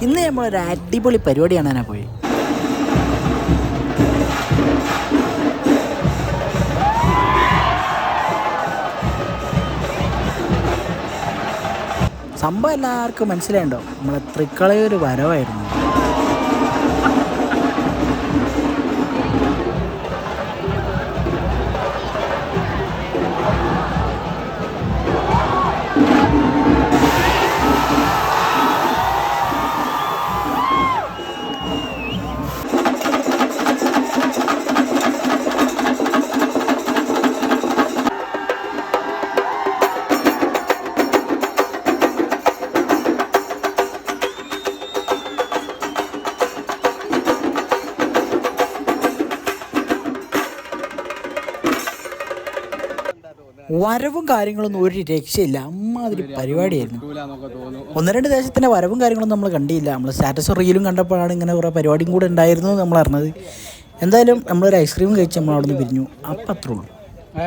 ഇന്ന് നമ്മളൊരു അടിപൊളി പരിപാടി കാണാനാണ് പോയി. സംഭവം എല്ലാവർക്കും മനസ്സിലായിണ്ടോ, നമ്മളെ തൃക്കളയൊരു വരവായിരുന്നു. വരവും കാര്യങ്ങളൊന്നും ഒരു രക്ഷയില്ല, അമ്മാതിരി പരിപാടിയായിരുന്നു. ഒന്ന് രണ്ട് ദേശത്തിൻ്റെ വരവും കാര്യങ്ങളൊന്നും നമ്മൾ കണ്ടില്ല. നമ്മൾ സ്റ്റാറ്റസും റീലും കണ്ടപ്പോഴാണ് ഇങ്ങനെ കുറേ പരിപാടിയും കൂടെ ഉണ്ടായിരുന്നു നമ്മൾ അറിഞ്ഞത്. എന്തായാലും നമ്മളൊരു ഐസ്ക്രീം കഴിച്ച് നമ്മൾ അവിടെ നിന്ന് പിരിഞ്ഞു. അപ്പം അത്രേ ഉള്ളൂ.